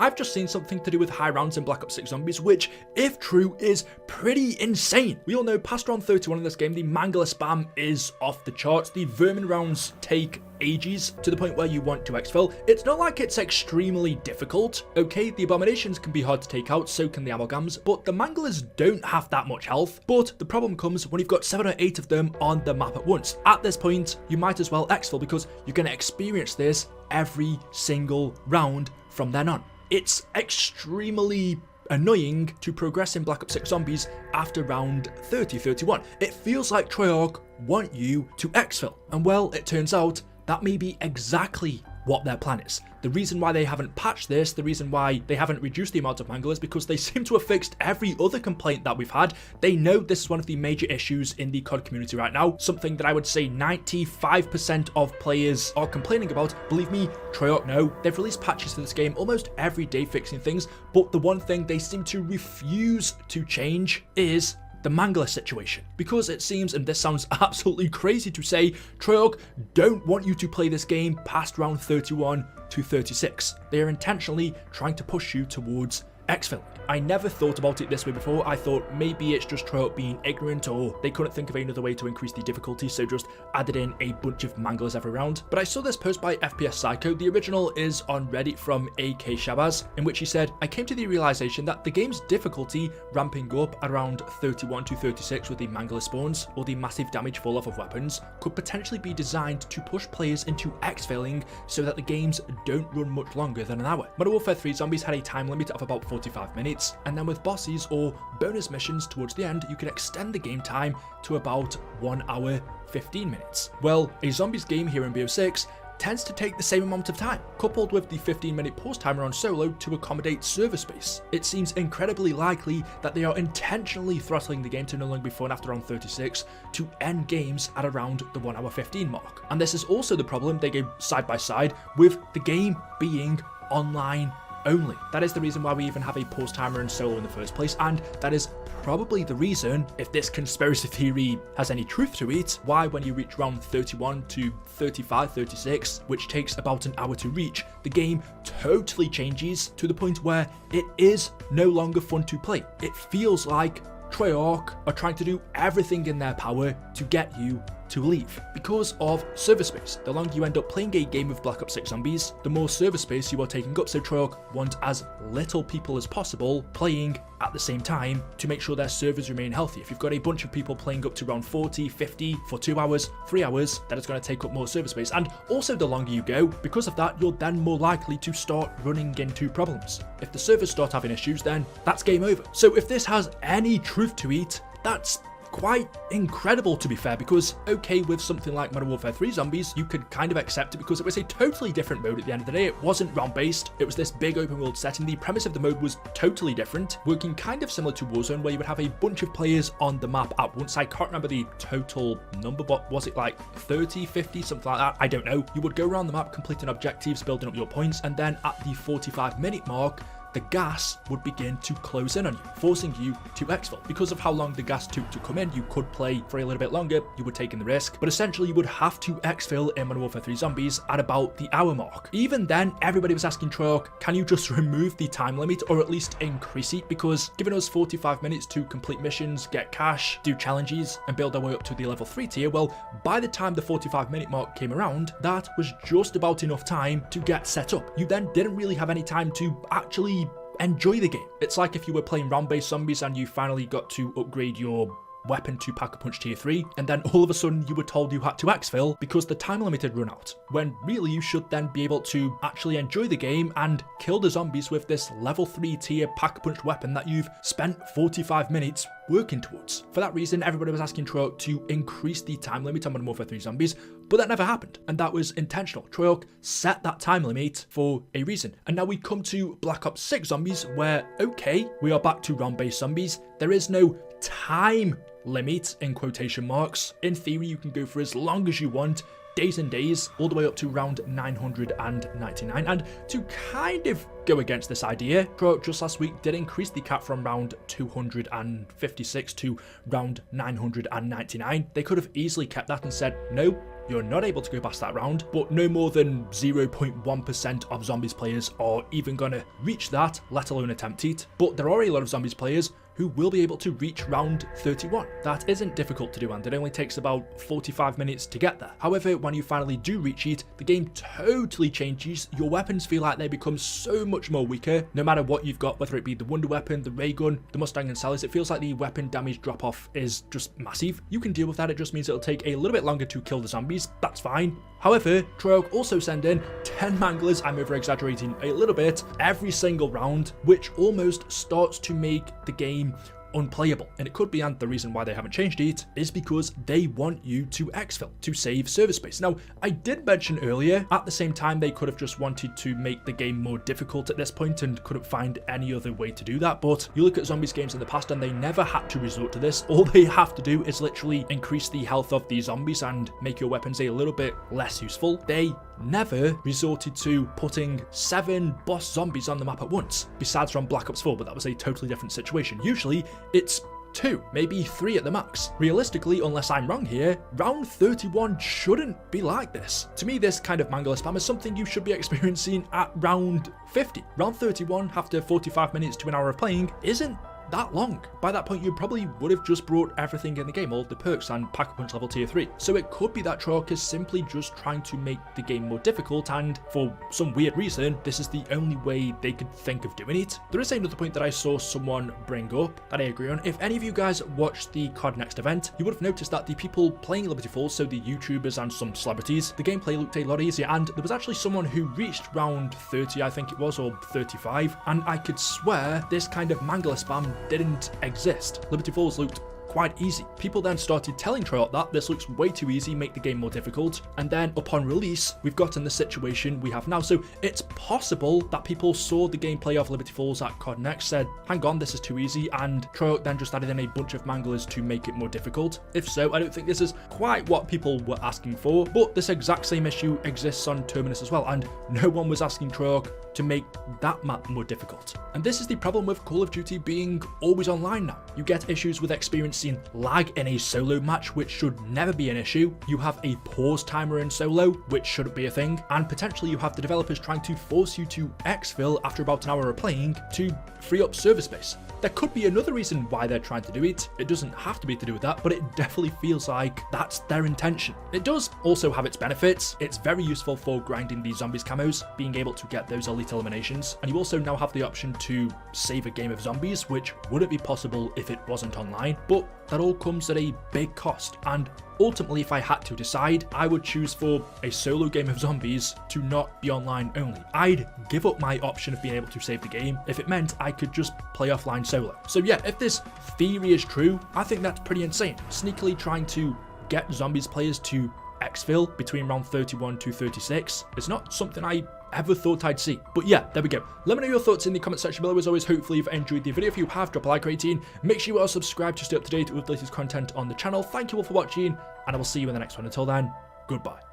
I've just seen something to do with high rounds in Black Ops 6 Zombies, which, if true, is pretty insane. We all know past round 31 in this game, the Mangler spam is off the charts. The vermin rounds take ages to the point where you want to exfil. It's not like it's extremely difficult. Okay, the abominations can be hard to take out, so can the amalgams, but the manglers don't have that much health. But the problem comes when you've got 7 or 8 of them on the map at once. At this point, you might as well exfil because you're going to experience this every single round from then on. It's extremely annoying to progress in Black Ops 6 Zombies after round 30-31. It feels like Treyarch want you to exfil, and well, it turns out that may be exactly what their plan is. The reason why they haven't patched this, the reason why they haven't reduced the amount of manglers, because they seem to have fixed every other complaint that we've had. They know this is one of the major issues in the COD community right now, something that I would say 95% of players are complaining about. Believe me, Treyarch know. They've released patches to this game almost every day fixing things, but the one thing they seem to refuse to change is the mangler situation, because it seems, and this sounds absolutely crazy to say, Treyarch don't want you to play this game past round 31 to 36. They are intentionally trying to push you towards exfil. I never thought about it this way before. I thought maybe it's just Treyarch being ignorant, or they couldn't think of another way to increase the difficulty, so just added in a bunch of manglers every round. But I saw this post by FPS Psycho. The original is on Reddit from AK Shabazz, in which he said, I came to the realization that the game's difficulty ramping up at around 31 to 36 with the mangler spawns, or the massive damage fall off of weapons, could potentially be designed to push players into exfilling so that the games don't run much longer than an hour. Modern Warfare 3 Zombies had a time limit of about 45 minutes, and then with bosses or bonus missions towards the end, you can extend the game time to about 1 hour 15 minutes. Well, a zombies game here in BO6 tends to take the same amount of time, coupled with the 15-minute pause timer on solo to accommodate server space. It seems incredibly likely that they are intentionally throttling the game to no longer be fun after round 36 to end games at around the 1 hour 15 mark. And this is also the problem they go side by side with the game being online only. That is the reason why we even have a pause timer in solo in the first place, and that is probably the reason, if this conspiracy theory has any truth to it, why when you reach round 31 to 35, 36, which takes about an hour to reach, the game totally changes to the point where it is no longer fun to play. It feels like Treyarch are trying to do everything in their power to get you to leave because of server space. The longer you end up playing a game of Black Ops 6 Zombies, the more server space you are taking up, so Treyarch want as little people as possible playing at the same time to make sure their servers remain healthy. If you've got a bunch of people playing up to around 40, 50 for 2 hours, 3 hours, that is going to take up more server space. And also the longer you go, because of that, you're then more likely to start running into problems. If the servers start having issues, then that's game over. So if this has any truth to it, that's quite incredible, to be fair, because okay, with something like Modern Warfare 3 Zombies, you could kind of accept it because it was a totally different mode at the end of the day. It wasn't round based, it was this big open world setting. The premise of the mode was totally different, working kind of similar to Warzone, where you would have a bunch of players on the map at once. I can't remember the total number, but was it like 30, 50, something like that? I don't know. You would go around the map completing objectives, building up your points, and then at the 45-minute mark, the gas would begin to close in on you, forcing you to exfil. Because of how long the gas took to come in, you could play for a little bit longer, you would take in the risk, but essentially you would have to exfil in Modern Warfare 3 Zombies at about the hour mark. Even then, everybody was asking Treyarch, can you just remove the time limit or at least increase it? Because giving us 45 minutes to complete missions, get cash, do challenges, and build our way up to the level 3 tier, well, by the time the 45-minute mark came around, that was just about enough time to get set up. You then didn't really have any time to actually enjoy the game. It's like if you were playing round-based zombies and you finally got to upgrade your weapon to Pack-a-Punch tier 3, and then all of a sudden you were told you had to exfil because the time limit had run out, when really you should then be able to actually enjoy the game and kill the zombies with this level 3 tier Pack-a-Punch weapon that you've spent 45 minutes working towards. For that reason, everybody was asking Treyarch to increase the time limit on Modern Warfare 3 Zombies, but that never happened, and that was intentional. Treyarch set that time limit for a reason. And now we come to Black Ops 6 Zombies, where, okay, we are back to round-based zombies. There is no time limit, in quotation marks. In theory, you can go for as long as you want, days and days, all the way up to round 999. And to kind of go against this idea, Treyarch just last week did increase the cap from round 256 to round 999. They could have easily kept that and said, no, you're not able to go past that round, but no more than 0.1% of zombies players are even gonna reach that, let alone attempt it. But there are a lot of zombies players who will be able to reach round 31. That isn't difficult to do, and it only takes about 45 minutes to get there. However, when you finally do reach it, the game totally changes. Your weapons feel like they become so much more weaker, no matter what you've got, whether it be the Wonder Weapon, the Ray Gun, the Mustang and Sellers. It feels like the weapon damage drop off is just massive. You can deal with that, it just means it'll take a little bit longer to kill the zombies, that's fine. However, Treyarch also send in 10 manglers, I'm over exaggerating a little bit, every single round, which almost starts to make the game unplayable. And it could be, and the reason why they haven't changed it is because they want you to exfil, to save server space. Now, I did mention earlier, at the same time, they could have just wanted to make the game more difficult at this point and couldn't find any other way to do that. But you look at zombies games in the past and they never had to resort to this. All they have to do is literally increase the health of these zombies and make your weapons a little bit less useful. They never resorted to putting 7 boss zombies on the map at once, besides from Black Ops 4, but that was a totally different situation. Usually it's 2, maybe 3 at the max. Realistically, unless I'm wrong here, round 31 shouldn't be like this. To me, this kind of mangler spam is something you should be experiencing at round 50. Round 31, after 45 minutes to an hour of playing, isn't that long. By that point, you probably would have just brought everything in the game, all the perks and Pack-a-Punch level tier 3. So it could be that Treyarch is simply just trying to make the game more difficult, and for some weird reason, this is the only way they could think of doing it. There is another point that I saw someone bring up that I agree on. If any of you guys watched the COD Next event, you would have noticed that the people playing Liberty Falls, so the YouTubers and some celebrities, the gameplay looked a lot easier, and there was actually someone who reached round 30, I think it was, or 35, and I could swear this kind of mangler spam didn't exist. Liberty Falls looked quite easy. People then started telling Treyarch that this looks way too easy, make the game more difficult, and then upon release, we've gotten the situation we have now. So it's possible that people saw the gameplay of Liberty Falls at COD Next, said, hang on, this is too easy, and Treyarch then just added in a bunch of manglers to make it more difficult. If so, I don't think this is quite what people were asking for, but this exact same issue exists on Terminus as well, and no one was asking Treyarch to make that map more difficult. And this is the problem with Call of Duty being always online now. You get issues with experiencing lag in a solo match, which should never be an issue. You have a pause timer in solo, which shouldn't be a thing. And potentially you have the developers trying to force you to exfil after about an hour of playing to free up server space. There could be another reason why they're trying to do it. It doesn't have to be to do with that, but it definitely feels like that's their intention. It does also have its benefits. It's very useful for grinding the zombies camos, being able to get those elite eliminations. And you also now have the option to save a game of zombies, which wouldn't be possible if it wasn't online. But that all comes at a big cost. And ultimately, if I had to decide, I would choose for a solo game of zombies to not be online only. I'd give up my option of being able to save the game if it meant I could just play offline solo. So yeah, if this theory is true, I think that's pretty insane. Sneakily trying to get zombies players to exfil between round 31 to 36 is not something I ever thought I'd see. But yeah, there we go. Let me know your thoughts in the comment section below. As always, hopefully you've enjoyed the video. If you have, drop a like rating. Make sure you are subscribed to stay up to date with the latest content on the channel. Thank you all for watching, and I will see you in the next one. Until then, goodbye.